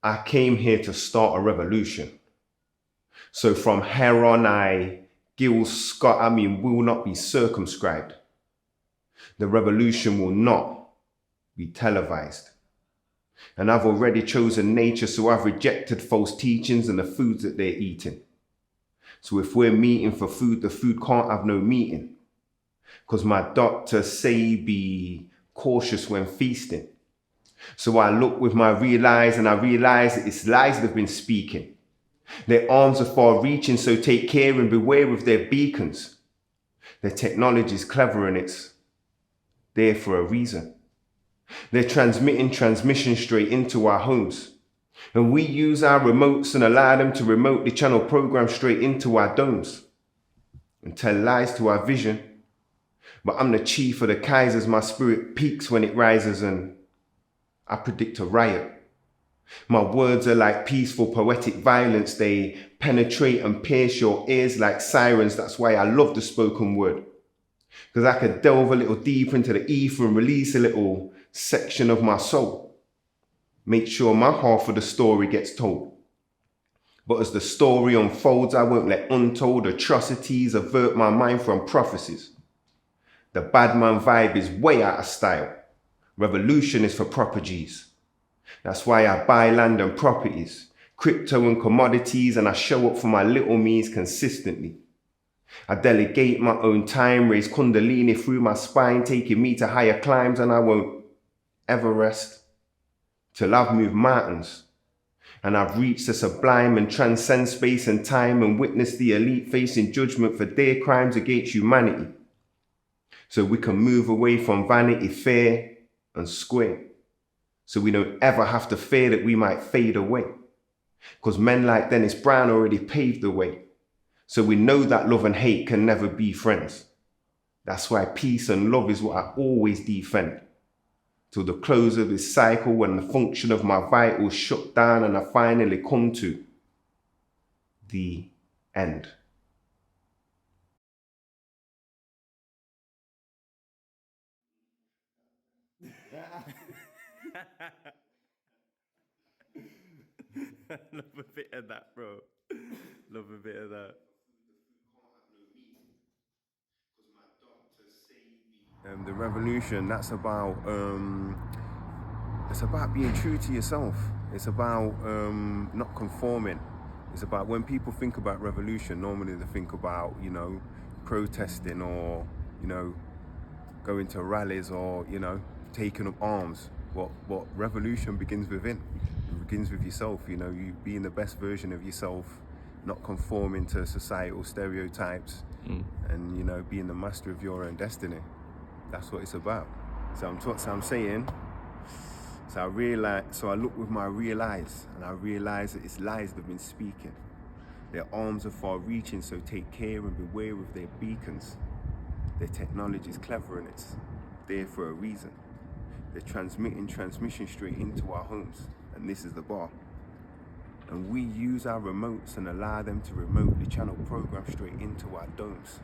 I came here to start a revolution. So from here on, will not be circumscribed. The revolution will not be televised. And I've already chosen nature, so I've rejected false teachings and the foods that they're eating. So if we're meeting for food, the food can't have no meeting. Because my doctor say be cautious when feasting. So I look with my real eyes and I realize that it's lies they've been speaking. Their arms are far reaching, so take care and beware of their beacons. Their technology is clever and it's there for a reason. They're transmitting transmission straight into our homes. And we use our remotes and allow them to remotely channel programs straight into our domes and tell lies to our vision. But I'm the chief of the Kaisers, my spirit peaks when it rises and I predict a riot. My words are like peaceful poetic violence. They penetrate and pierce your ears like sirens. That's why I love the spoken word. Because I could delve a little deeper into the ether and release a little section of my soul. Make sure my half of the story gets told. But as the story unfolds, I won't let untold atrocities avert my mind from prophecies. The bad man vibe is way out of style. Revolution is for proper G's. That's why I buy land and properties, crypto and commodities, and I show up for my little me's consistently. I delegate my own time, raise kundalini through my spine, taking me to higher climbs, and I won't ever rest till I've moved mountains and I've reached the sublime and transcend space and time and witnessed the elite facing judgment for their crimes against humanity. So we can move away from vanity, fear, and square. So we don't ever have to fear that we might fade away. Because men like Dennis Brown already paved the way. So we know that love and hate can never be friends. That's why peace and love is what I always defend. Till the close of this cycle, when the function of my vitals shut down and I finally come to the end. Love a bit of that, bro. Love a bit of that. The revolution, it's about being true to yourself. It's about not conforming. It's about when people think about revolution, normally they think about, protesting or, going to rallies or, taking up arms. What revolution begins within. It begins with yourself, you being the best version of yourself, not conforming to societal stereotypes and, being the master of your own destiny. That's what it's about. So I'm saying, so I look with my real eyes and I realize that it's lies they've been speaking. Their arms are far reaching, so take care and beware of their beacons. Their technology is clever and it's there for a reason. They're transmitting transmission straight into our homes, and this is the bar. And we use our remotes and allow them to remotely channel programs straight into our domes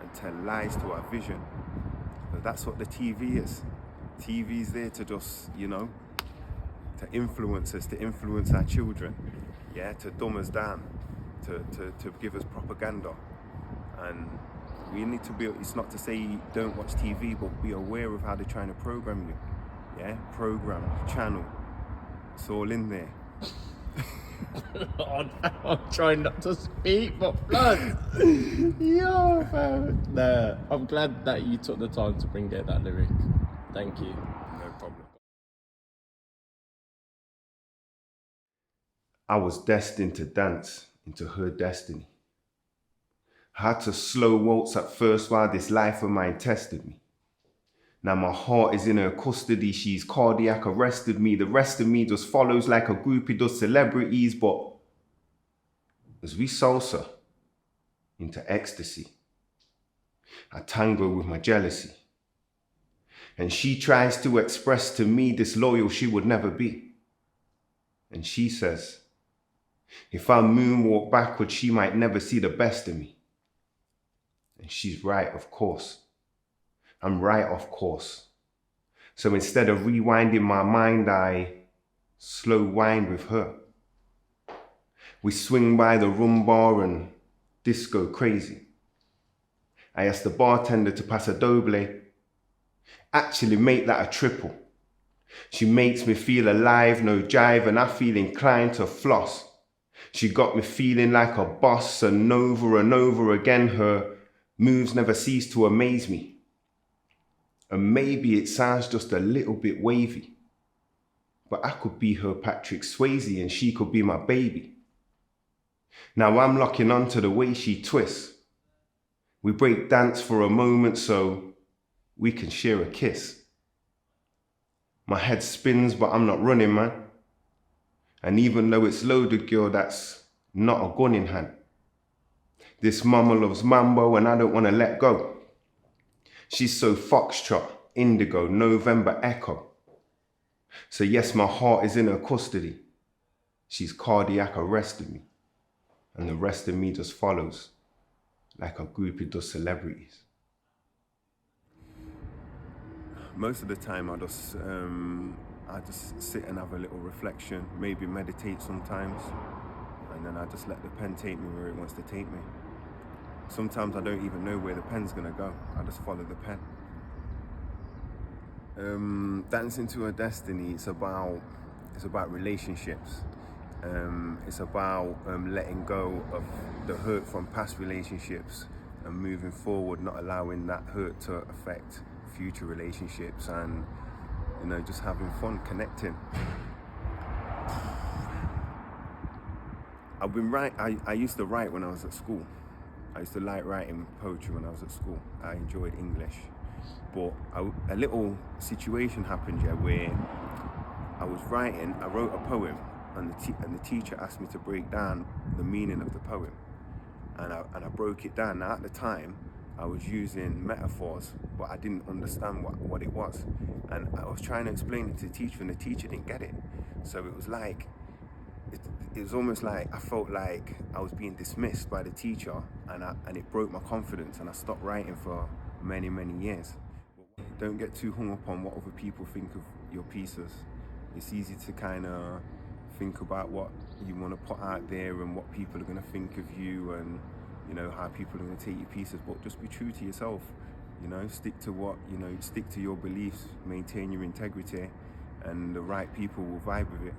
and tell lies to our vision. But that's what the TV is. TV is there to just, to influence us, to influence our children, to dumb us down, to give us propaganda. And we need to be, it's not to say don't watch TV, but be aware of how they're trying to program you. Program, channel, it's all in there. I'm trying not to speak, but blood. Yo, man. Nah, I'm glad that you took the time to bring out that lyric. Thank you. No problem. I was destined to dance into her destiny. I had to slow waltz at first while this life of mine tested me. Now my heart is in her custody, she's cardiac arrested me. The rest of me just follows like a groupie does celebrities, but as we salsa into ecstasy, I tango with my jealousy. And she tries to express to me disloyal she would never be. And she says, if I moonwalk backwards, she might never see the best of me. And she's right, of course. I'm right, of course. So instead of rewinding my mind, I slow wind with her. We swing by the rum bar and disco crazy. I asked the bartender to pass a doble. Actually make that a triple. She makes me feel alive, no jive, and I feel inclined to floss. She got me feeling like a boss, and over again her moves never cease to amaze me. And maybe it sounds just a little bit wavy, but I could be her Patrick Swayze and she could be my baby. Now I'm locking onto the way she twists. We break dance for a moment so we can share a kiss. My head spins, but I'm not running, man. And even though it's loaded, girl, that's not a gun in hand. This mama loves mambo and I don't want to let go. She's so foxtrot, indigo, November echo. So yes, my heart is in her custody. She's cardiac arrested me. And the rest of me just follows like a groupie does celebrities. Most of the time I just sit and have a little reflection, maybe meditate sometimes, and then I just let the pen take me where it wants to take me. Sometimes I don't even know where the pen's gonna go, I just follow the pen. Dancing to a Destiny, it's about relationships. It's about letting go of the hurt from past relationships and moving forward, not allowing that hurt to affect future relationships, and just having fun, connecting. I used to write when I was at school. I used to like writing poetry when I was at school. I enjoyed English. But a little situation happened here where I was writing, I wrote a poem, and the teacher asked me to break down the meaning of the poem. And I broke it down. Now at the time, I was using metaphors, but I didn't understand what it was. And I was trying to explain it to the teacher, and the teacher didn't get it. So it was like, it was almost like I felt like I was being dismissed by the teacher, and it broke my confidence, and I stopped writing for many, many years. Don't get too hung up on what other people think of your pieces. It's easy to kind of think about what you want to put out there and what people are going to think of you, and how people are going to take your pieces. But just be true to yourself. Stick to stick to your beliefs, maintain your integrity, and the right people will vibe with it.